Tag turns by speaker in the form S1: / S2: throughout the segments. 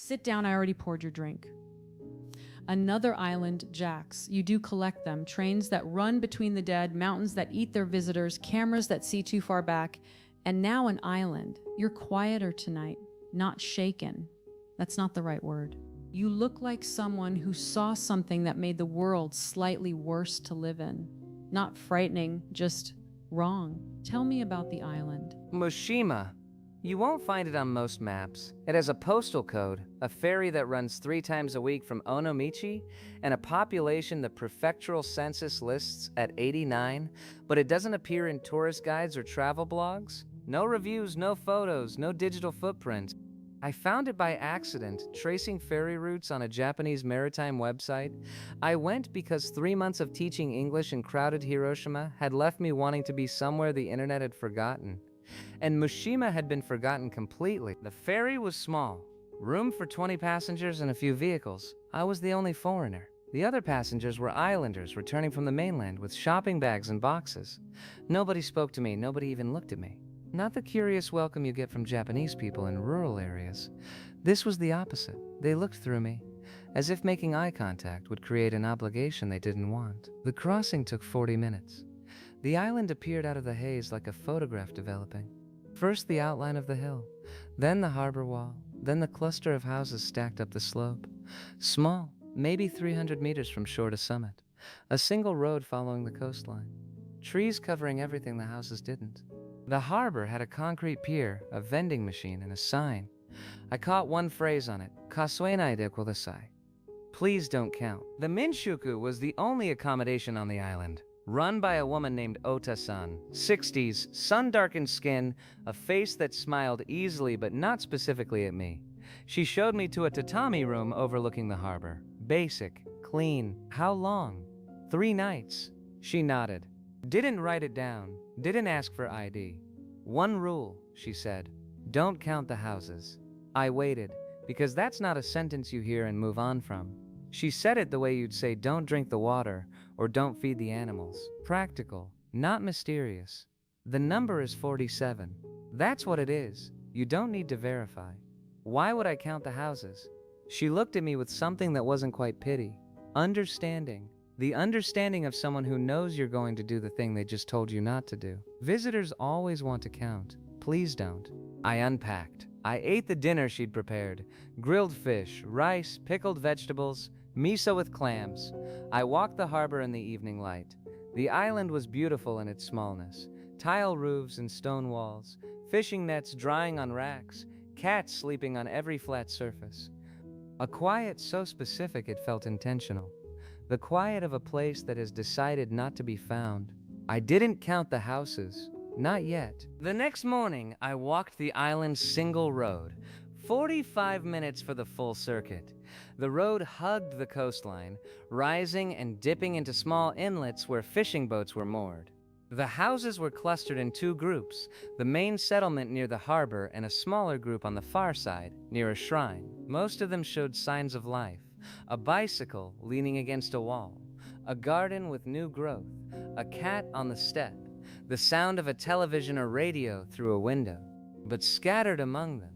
S1: Sit down, I already poured your drink. Another island, jacks. You do collect them. Trains that run between the dead, mountains that eat their visitors, cameras that see too far back, and now an island. You're quieter tonight, not shaken. That's not the right word. You look like someone who saw something that made the world slightly worse to live in. Not frightening, just wrong. Tell me about the island.
S2: Mushima. You won't find it on most maps. It has a postal code, a ferry that runs 3 times a week from Onomichi, and a population the prefectural census lists at 89, but it doesn't appear in tourist guides or travel blogs. No reviews, no photos, no digital footprint. I found it by accident, tracing ferry routes on a Japanese maritime website. I went because 3 months of teaching English in crowded Hiroshima had left me wanting to be somewhere the internet had forgotten. And Mushima had been forgotten completely. The ferry was small, room for 20 passengers and a few vehicles. I was the only foreigner. The other passengers were islanders returning from the mainland with shopping bags and boxes. Nobody spoke to me, nobody even looked at me. Not the curious welcome you get from Japanese people in rural areas. This was the opposite. They looked through me, as if making eye contact would create an obligation they didn't want. The crossing took 40 minutes. The island appeared out of the haze like a photograph developing. First the outline of the hill, then the harbor wall, then the cluster of houses stacked up the slope. Small, maybe 300 meters from shore to summit. A single road following the coastline. Trees covering everything the houses didn't. The harbor had a concrete pier, a vending machine, and a sign. I caught one phrase on it, "Kasuenaide kudasai." Please don't count. The Minshuku was the only accommodation on the island. Run by a woman named Ota-san, 60s, sun-darkened skin, a face that smiled easily but not specifically at me. She showed me to a tatami room overlooking the harbor. Basic, clean. How long? 3 nights. She nodded. Didn't write it down, didn't ask for ID. One rule, she said, don't count the houses. I waited, because that's not a sentence you hear and move on from. She said it the way you'd say don't drink the water or don't feed the animals. Practical, not mysterious. The number is 47. That's what it is. You don't need to verify. Why would I count the houses? She looked at me with something that wasn't quite pity. Understanding. The understanding of someone who knows you're going to do the thing they just told you not to do. Visitors always want to count. Please don't. I unpacked. I ate the dinner she'd prepared. Grilled fish, rice, pickled vegetables, miso with clams. I walked the harbor in the evening light. The island was beautiful in its smallness. Tile roofs and stone walls, fishing nets drying on racks, cats sleeping on every flat surface. A quiet so specific it felt intentional. The quiet of a place that has decided not to be found. I didn't count the houses. Not yet. The next morning, I walked the island's single road. 45 minutes for the full circuit. The road hugged the coastline, rising and dipping into small inlets where fishing boats were moored. The houses were clustered in 2 groups, the main settlement near the harbor and a smaller group on the far side, near a shrine. Most of them showed signs of life. A bicycle leaning against a wall, a garden with new growth, a cat on the step, the sound of a television or radio through a window. But scattered among them,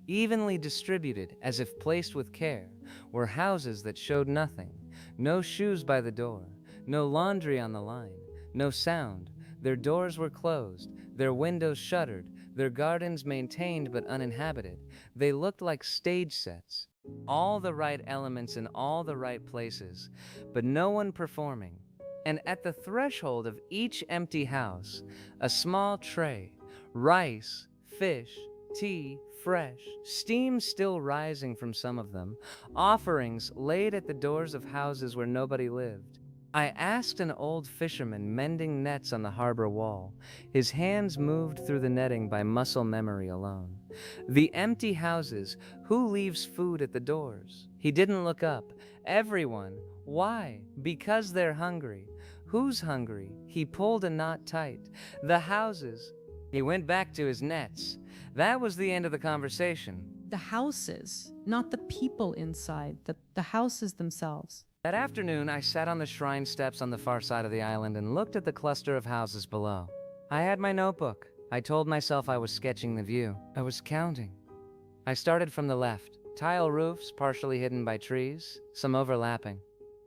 S2: evenly distributed as if placed with care, were houses that showed nothing. No shoes by the door, no laundry on the line, no sound. Their doors were closed, their windows shuttered, their gardens maintained but uninhabited. They looked like stage sets. All the right elements in all the right places, but no one performing. And at the threshold of each empty house, a small tray, rice, fish, tea, fresh, steam still rising from some of them, offerings laid at the doors of houses where nobody lived. I asked an old fisherman mending nets on the harbor wall. His hands moved through the netting by muscle memory alone. The empty houses, who leaves food at the doors? He didn't look up. Everyone. Why? Because they're hungry. Who's hungry? He pulled a knot tight. The houses. He went back to his nets. That was the end of the conversation.
S1: The houses, not the people inside, the houses themselves.
S2: That afternoon, I sat on the shrine steps on the far side of the island and looked at the cluster of houses below. I had my notebook. I told myself I was sketching the view. I was counting. I started from the left. Tile roofs partially hidden by trees, some overlapping.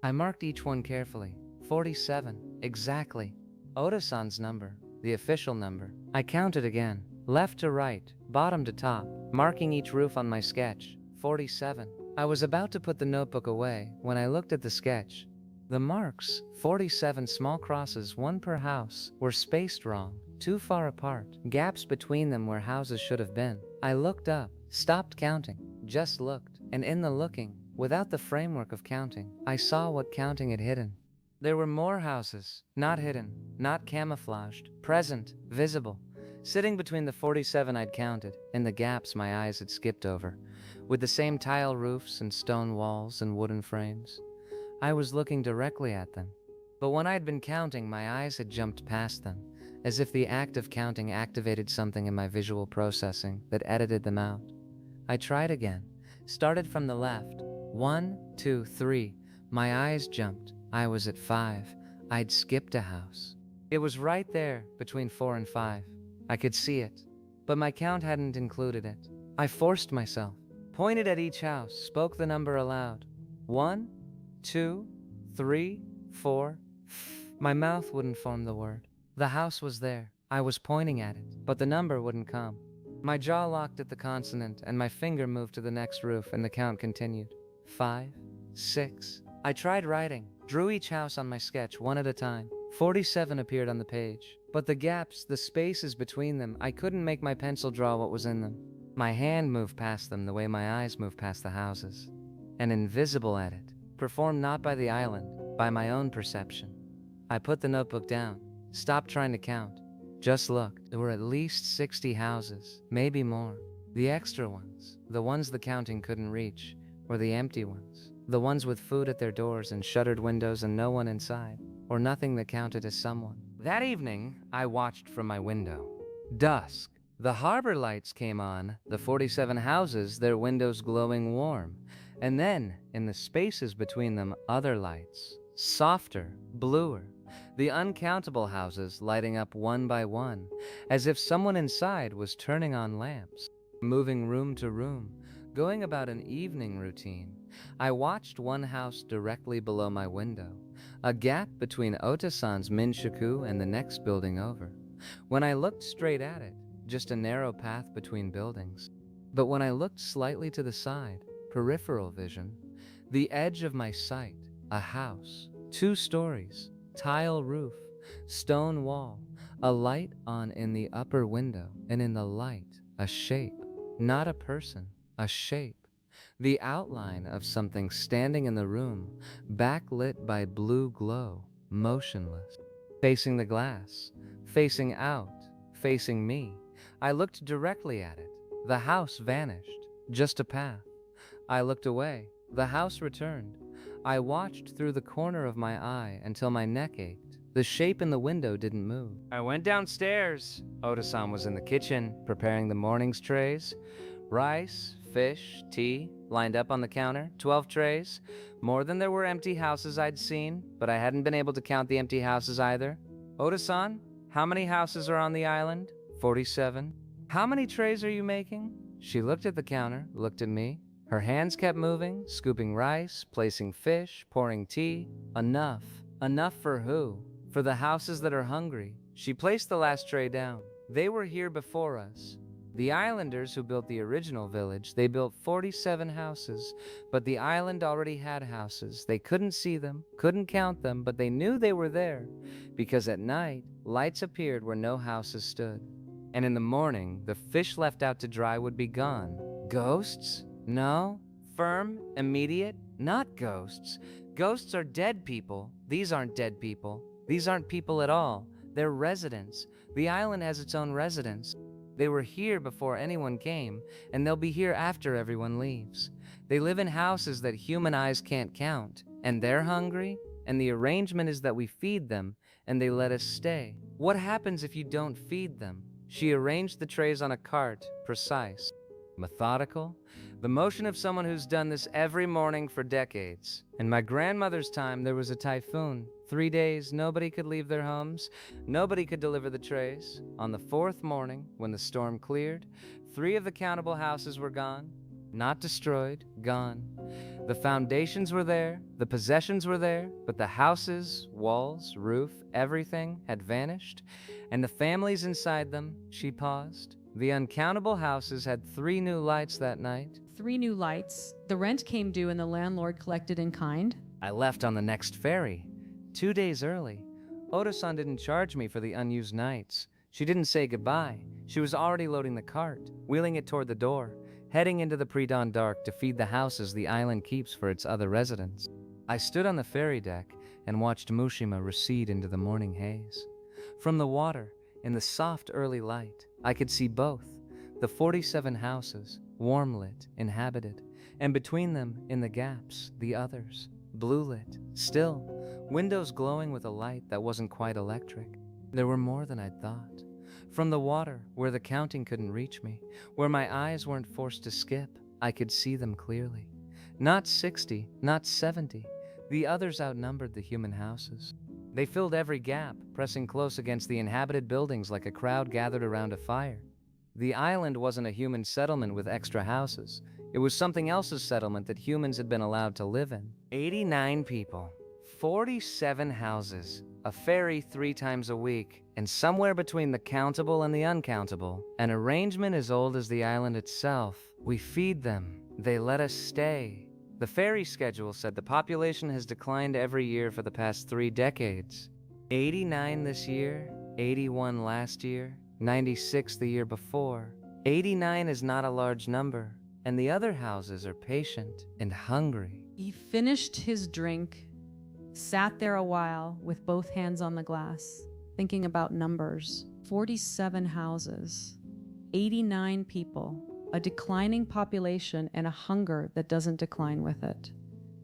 S2: I marked each one carefully. 47, exactly. Oda-san's number, the official number. I counted again, left to right, bottom to top, marking each roof on my sketch. 47. I was about to put the notebook away when I looked at the sketch. The marks, 47 small crosses, one per house, were spaced wrong, too far apart, gaps between them where houses should have been. I looked up, stopped counting, just looked, and in the looking, without the framework of counting, I saw what counting had hidden. There were more houses, not hidden, not camouflaged, present, visible, sitting between the 47 I'd counted, in the gaps my eyes had skipped over, with the same tile roofs and stone walls and wooden frames. I was looking directly at them, but when I'd been counting, my eyes had jumped past them, as if the act of counting activated something in my visual processing that edited them out. I tried again, started from the left. 1, 2, 3. My eyes jumped. I was at 5. I'd skipped a house. It was right there between 4 and 5. I could see it, but my count hadn't included it. I forced myself, pointed at each house, spoke the number aloud. 1, 2, 3, 4. My mouth wouldn't form the word. The house was there. I was pointing at it, but the number wouldn't come. My jaw locked at the consonant, and my finger moved to the next roof, and the count continued. 5, 6. I tried writing, drew each house on my sketch one at a time. 47 appeared on the page, but the gaps, the spaces between them, I couldn't make my pencil draw what was in them. My hand moved past them the way my eyes moved past the houses. An invisible edit, performed not by the island, by my own perception. I put the notebook down, stopped trying to count, just looked. There were at least 60 houses, maybe more. The extra ones, the ones the counting couldn't reach, were the empty ones. The ones with food at their doors and shuttered windows and no one inside, or nothing that counted as someone. That evening, I watched from my window. Dusk. The harbor lights came on, the 47 houses, their windows glowing warm. And then, in the spaces between them, other lights. Softer, bluer. The uncountable houses lighting up one by one, as if someone inside was turning on lamps, moving room to room, going about an evening routine. I watched one house directly below my window, a gap between Otasan's Minshaku and the next building over. When I looked straight at it, just a narrow path between buildings. But when I looked slightly to the side, peripheral vision, the edge of my sight, a house, 2 stories, tile roof, stone wall, a light on in the upper window, and in the light, a shape, not a person, a shape. The outline of something standing in the room, backlit by blue glow, motionless. Facing the glass, facing out, facing me. I looked directly at it. The house vanished, just a path. I looked away. The house returned. I watched through the corner of my eye until my neck ached. The shape in the window didn't move. I went downstairs. Oda-san was in the kitchen, preparing the morning's trays. Rice, fish, tea, lined up on the counter, 12 trays. More than there were empty houses I'd seen, but I hadn't been able to count the empty houses either. Oda-san, how many houses are on the island? 47. How many trays are you making? She looked at the counter, looked at me. Her hands kept moving, scooping rice, placing fish, pouring tea. Enough. Enough for who? For the houses that are hungry. She placed the last tray down. They were here before us. The islanders who built the original village, they built 47 houses, but the island already had houses. They couldn't see them, couldn't count them, but they knew they were there, because at night, lights appeared where no houses stood. And in the morning, the fish left out to dry would be gone. Ghosts? No. Firm, immediate? Not ghosts. Ghosts are dead people. These aren't dead people. These aren't people at all. They're residents. The island has its own residents. They were here before anyone came, and they'll be here after everyone leaves. They live in houses that human eyes can't count, and they're hungry, and the arrangement is that we feed them, and they let us stay. What happens if you don't feed them? She arranged the trays on a cart, precise, methodical, the motion of someone who's done this every morning for decades. In my grandmother's time, there was a typhoon. 3 days, nobody could leave their homes. Nobody could deliver the trays. On the 4th morning, when the storm cleared, 3 of the countable houses were gone. not destroyed, gone. The foundations were there, the possessions were there, but the houses, walls, roof, everything had vanished, and the families inside them, she paused. The uncountable houses had 3 new lights that night.
S1: 3 new lights. The rent came due and the landlord collected in kind.
S2: I left on the next ferry, 2 days early. Oto-san didn't charge me for the unused nights. She didn't say goodbye. She was already loading the cart, wheeling it toward the door, heading into the pre-dawn dark to feed the houses the island keeps for its other residents. I stood on the ferry deck and watched Mushima recede into the morning haze. From the water, in the soft early light, I could see both, the 47 houses, warm-lit, inhabited, and between them, in the gaps, the others, blue-lit, still, windows glowing with a light that wasn't quite electric. There were more than I'd thought. From the water, where the counting couldn't reach me, where my eyes weren't forced to skip, I could see them clearly. Not 60, not 70. The others outnumbered the human houses. They filled every gap, pressing close against the inhabited buildings like a crowd gathered around a fire. The island wasn't a human settlement with extra houses. It was something else's settlement that humans had been allowed to live in. 89 people, 47 houses, a ferry 3 times a week, and somewhere between the countable and the uncountable, an arrangement as old as the island itself. We feed them. They let us stay. The ferry schedule said the population has declined every year for the past 3 decades. 89 this year, 81 last year, 96 the year before. 89 is not a large number, and the other houses are patient and hungry.
S1: He finished his drink, sat there a while with both hands on the glass, thinking about numbers. 47 houses, 89 people, a declining population, and a hunger that doesn't decline with it.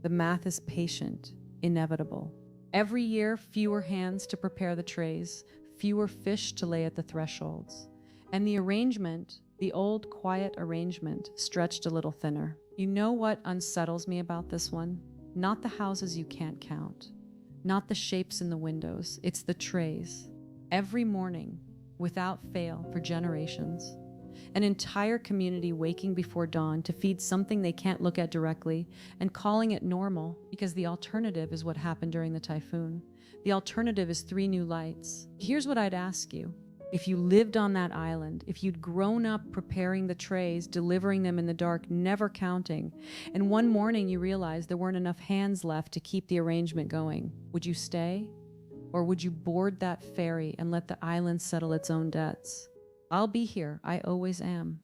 S1: The math is patient, inevitable. Every year, fewer hands to prepare the trays, fewer fish to lay at the thresholds. And the arrangement, the old quiet arrangement, stretched a little thinner. You know what unsettles me about this one? Not the houses you can't count, not the shapes in the windows, it's the trays. Every morning, without fail, for generations, an entire community waking before dawn to feed something they can't look at directly and calling it normal because the alternative is what happened during the typhoon. The alternative is 3 new lights. Here's what I'd ask you. If you lived on that island, if you'd grown up preparing the trays, delivering them in the dark, never counting, and one morning you realized there weren't enough hands left to keep the arrangement going, would you stay? Or would you board that ferry and let the island settle its own debts? I'll be here. I always am.